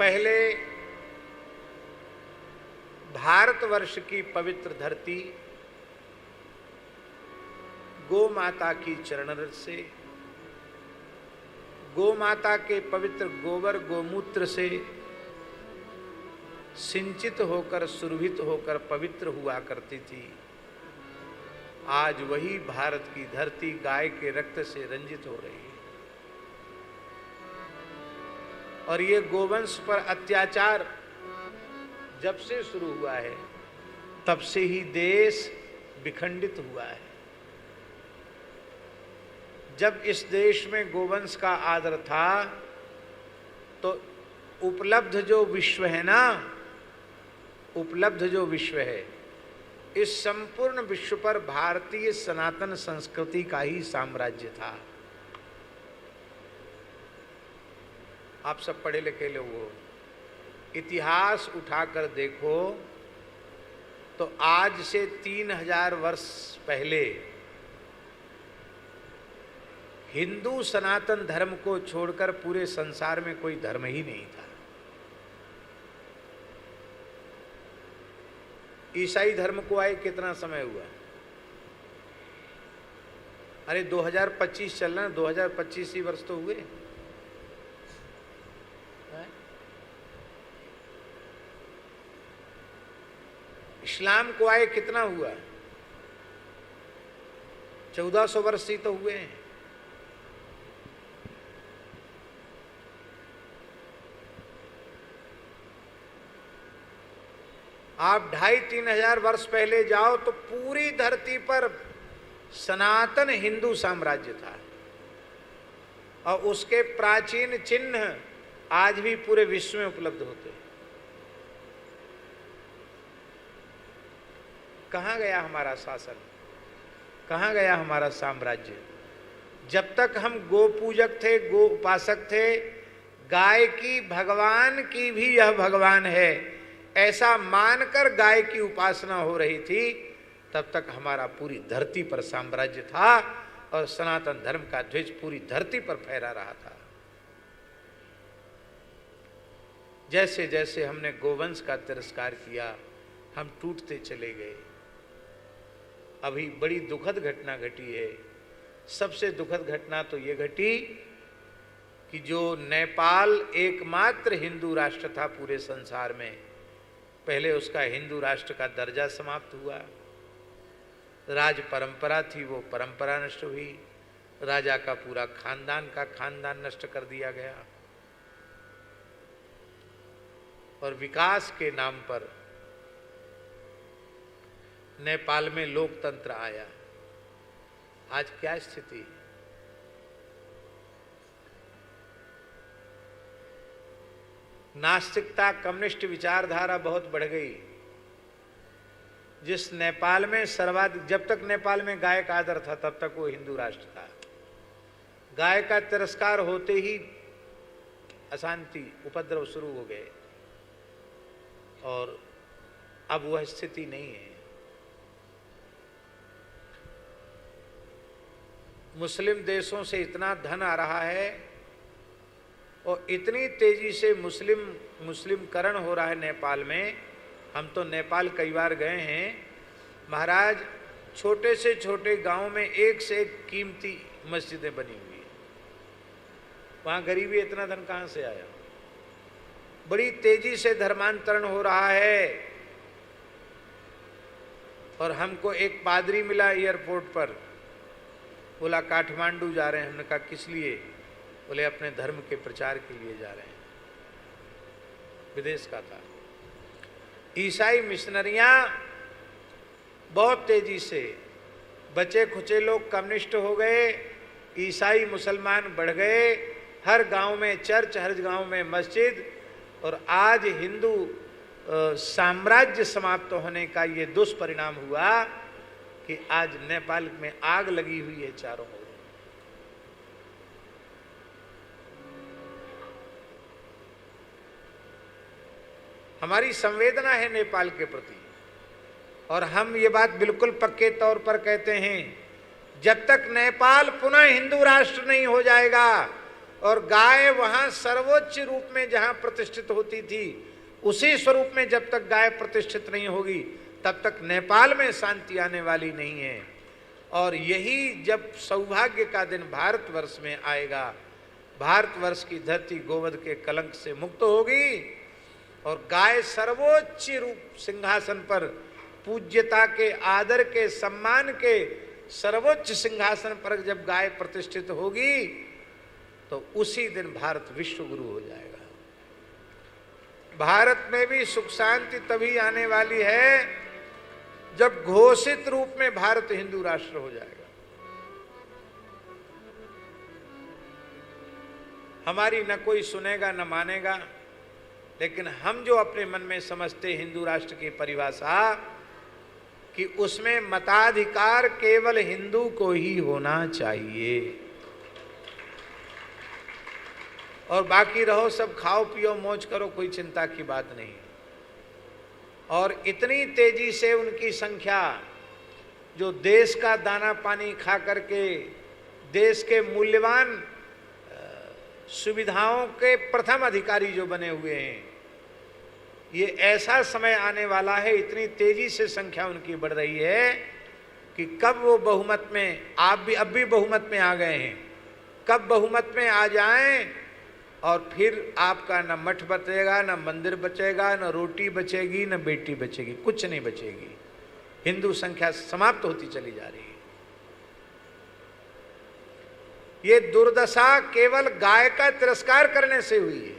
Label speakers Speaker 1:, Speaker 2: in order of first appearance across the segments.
Speaker 1: पहले भारतवर्ष की पवित्र धरती गौ माता की चरण रज से, गौ माता के पवित्र गोबर गोमूत्र से सिंचित होकर सुरभित होकर पवित्र हुआ करती थी। आज वही भारत की धरती गाय के रक्त से रंजित हो रही है। और ये गोवंश पर अत्याचार जब से शुरू हुआ है तब से ही देश विखंडित हुआ है। जब इस देश में गोवंश का आदर था तो उपलब्ध जो विश्व है ना, उपलब्ध जो विश्व है, इस संपूर्ण विश्व पर भारतीय सनातन संस्कृति का ही साम्राज्य था। आप सब पढ़े लिखे लोग हो, इतिहास उठाकर देखो तो आज से 3000 वर्ष पहले हिंदू सनातन धर्म को छोड़कर पूरे संसार में कोई धर्म ही नहीं था। ईसाई धर्म को आए कितना समय हुआ? अरे 2025 चल रहा है, 2025 ही वर्ष तो हुए। इस्लाम को आए कितना हुआ? 1400 वर्ष ही तो हुए हैं। आप 2500-3000 हजार वर्ष पहले जाओ तो पूरी धरती पर सनातन हिंदू साम्राज्य था और उसके प्राचीन चिन्ह आज भी पूरे विश्व में उपलब्ध होते हैं। कहाँ गया हमारा शासन? कहाँ गया हमारा साम्राज्य? जब तक हम गो पूजक थे, गो उपासक थे, गाय की भगवान की भी यह भगवान है ऐसा मानकर गाय की उपासना हो रही थी, तब तक हमारा पूरी धरती पर साम्राज्य था और सनातन धर्म का ध्वज पूरी धरती पर फहरा रहा था। जैसे जैसे हमने गोवंश का तिरस्कार किया, हम टूटते चले गए। अभी बड़ी दुखद घटना घटी है। सबसे दुखद घटना तो ये घटी कि जो नेपाल एकमात्र हिंदू राष्ट्र था पूरे संसार में, पहले उसका हिंदू राष्ट्र का दर्जा समाप्त हुआ। राज परंपरा थी, वो परंपरा नष्ट हुई। राजा का पूरा खानदान नष्ट कर दिया गया और विकास के नाम पर नेपाल में लोकतंत्र आया। आज क्या स्थिति? नास्तिकता, कम्युनिस्ट विचारधारा बहुत बढ़ गई। जिस नेपाल में सर्वाधिक, जब तक नेपाल में गाय का आदर था तब तक वो हिंदू राष्ट्र था। गाय का तिरस्कार होते ही अशांति, उपद्रव शुरू हो गए और अब वह स्थिति नहीं है। मुस्लिम देशों से इतना धन आ रहा है और इतनी तेजी से मुस्लिमकरण हो रहा है नेपाल में। हम तो नेपाल कई बार गए हैं महाराज, छोटे से छोटे गांव में एक से एक कीमती मस्जिदें बनी हुई है। वहाँ गरीबी, इतना धन कहाँ से आया? बड़ी तेजी से धर्मांतरण हो रहा है। और हमको एक पादरी मिला एयरपोर्ट पर, बोला काठमांडू जा रहे हैं। हमने कहा किस लिए? बोले अपने धर्म के प्रचार के लिए जा रहे हैं। विदेश का था। ईसाई मिशनरियां बहुत तेजी से, बचे खुचे लोग कम्युनिस्ट हो गए, ईसाई मुसलमान बढ़ गए, हर गांव में चर्च, हर गांव में मस्जिद, और आज हिंदू साम्राज्य समाप्त होने का ये दुष्परिणाम हुआ कि आज नेपाल में आग लगी हुई है चारों ओर। हमारी संवेदना है नेपाल के प्रति और हम ये बात बिल्कुल पक्के तौर पर कहते हैं, जब तक नेपाल पुनः हिंदू राष्ट्र नहीं हो जाएगा और गाय वहां सर्वोच्च रूप में जहां प्रतिष्ठित होती थी, उसी स्वरूप में जब तक गाय प्रतिष्ठित नहीं होगी तब तक नेपाल में शांति आने वाली नहीं है। और यही जब सौभाग्य का दिन भारतवर्ष में आएगा, भारतवर्ष की धरती गोवध के कलंक से मुक्त होगी और गाय सर्वोच्च रूप सिंहासन पर, पूज्यता के, आदर के, सम्मान के सर्वोच्च सिंहासन पर जब गाय प्रतिष्ठित होगी तो उसी दिन भारत विश्व गुरु हो जाएगा। भारत में भी सुख शांति तभी आने वाली है जब घोषित रूप में भारत हिंदू राष्ट्र हो जाएगा। हमारी न कोई सुनेगा न मानेगा, लेकिन हम जो अपने मन में समझते हिंदू राष्ट्र की परिभाषा कि उसमें मताधिकार केवल हिंदू को ही होना चाहिए और बाकी रहो सब खाओ पियो मौज करो, कोई चिंता की बात नहीं। और इतनी तेजी से उनकी संख्या, जो देश का दाना पानी खा करके देश के मूल्यवान सुविधाओं के प्रथम अधिकारी जो बने हुए हैं, ये ऐसा समय आने वाला है, इतनी तेजी से संख्या उनकी बढ़ रही है कि कब वो बहुमत में, आप भी अब भी बहुमत में आ गए हैं, कब बहुमत में आ जाएं और फिर आपका न मठ बचेगा, न मंदिर बचेगा, न रोटी बचेगी, न बेटी बचेगी, कुछ नहीं बचेगी। हिंदू संख्या समाप्त होती चली जा रही है। ये दुर्दशा केवल गाय का तिरस्कार करने से हुई है।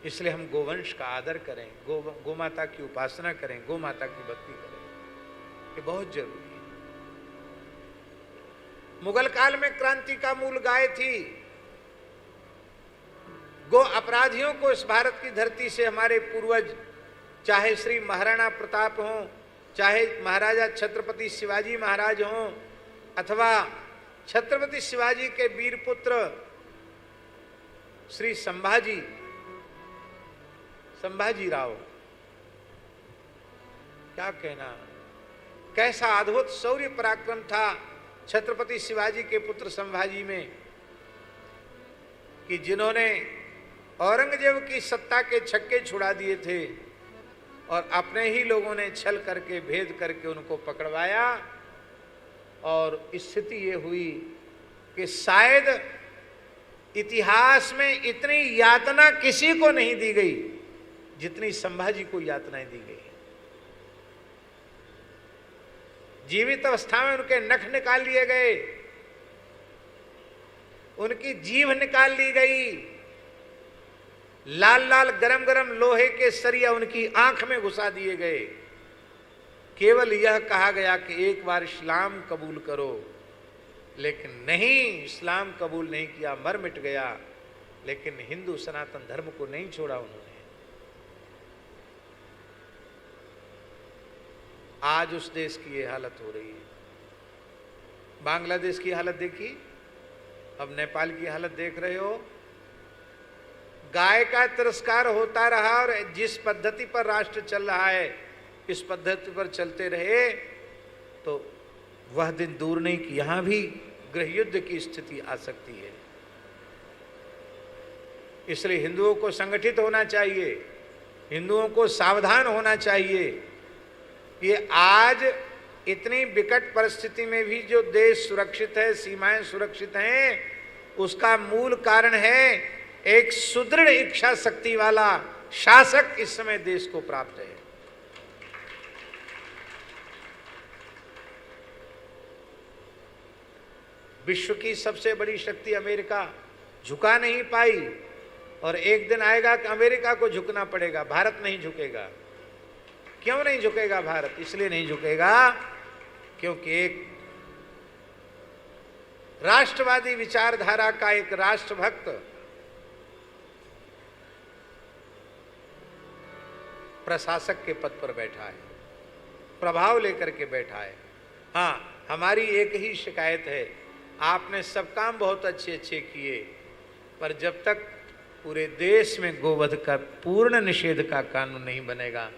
Speaker 1: इसलिए हम गोवंश का आदर करें, गोमाता की उपासना करें, गोमाता की भक्ति करें, ये बहुत जरूरी है। मुगल काल में क्रांति का मूल गाय थी। गो अपराधियों को इस भारत की धरती से हमारे पूर्वज, चाहे श्री महाराणा प्रताप हों, चाहे महाराजा छत्रपति शिवाजी महाराज हों, अथवा छत्रपति शिवाजी के वीर पुत्र श्री संभाजी राव, क्या कहना, कैसा अद्भुत शौर्य पराक्रम था छत्रपति शिवाजी के पुत्र संभाजी में कि जिन्होंने औरंगजेब की सत्ता के छक्के छुड़ा दिए थे और अपने ही लोगों ने छल करके, भेद करके उनको पकड़वाया। और स्थिति ये हुई कि शायद इतिहास में इतनी यातना किसी को नहीं दी गई जितनी संभाजी को यातनाएं दी गई। जीवित अवस्था में उनके नख निकाल लिए गए, उनकी जीभ निकाल ली गई, लाल लाल गरम गरम लोहे के सरिया उनकी आंख में घुसा दिए गए। केवल यह कहा गया कि एक बार इस्लाम कबूल करो, लेकिन नहीं, इस्लाम कबूल नहीं किया, मर मिट गया। लेकिन हिंदू सनातन धर्म को नहीं छोड़ा उन्होंने। आज उस देश की ये हालत हो रही है। बांग्लादेश की हालत देखी, अब नेपाल की हालत देख रहे हो। गाय का तिरस्कार होता रहा और जिस पद्धति पर राष्ट्र चल रहा है, इस पद्धति पर चलते रहे तो वह दिन दूर नहीं कि यहां भी गृहयुद्ध की स्थिति आ सकती है। इसलिए हिंदुओं को संगठित होना चाहिए, हिंदुओं को सावधान होना चाहिए। ये आज इतनी विकट परिस्थिति में भी जो देश सुरक्षित है, सीमाएं सुरक्षित हैं, उसका मूल कारण है एक सुदृढ़ इच्छा शक्ति वाला शासक इस समय देश को प्राप्त है। विश्व की सबसे बड़ी शक्ति अमेरिका झुका नहीं पाई और एक दिन आएगा कि अमेरिका को झुकना पड़ेगा, भारत नहीं झुकेगा। क्यों नहीं झुकेगा भारत? इसलिए नहीं झुकेगा क्योंकि एक राष्ट्रवादी विचारधारा का एक राष्ट्रभक्त प्रशासक के पद पर बैठा है, प्रभाव लेकर के बैठा है। हाँ, हमारी एक ही शिकायत है, आपने सब काम बहुत अच्छे अच्छे किए, पर जब तक पूरे देश में गोवध का पूर्ण निषेध का कानून नहीं बनेगा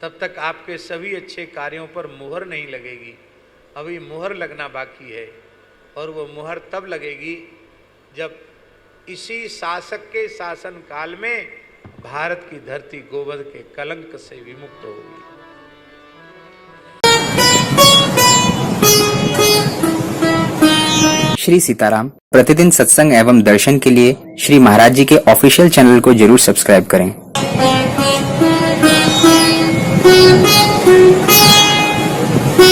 Speaker 1: तब तक आपके सभी अच्छे कार्यों पर मुहर नहीं लगेगी। अभी मुहर लगना बाकी है और वो मुहर तब लगेगी जब इसी शासक के शासन काल में भारत की धरती गोवध के कलंक से विमुक्त होगी।
Speaker 2: श्री सीताराम प्रतिदिन सत्संग एवं दर्शन के लिए श्री महाराज जी के ऑफिशियल चैनल को जरूर सब्सक्राइब करें।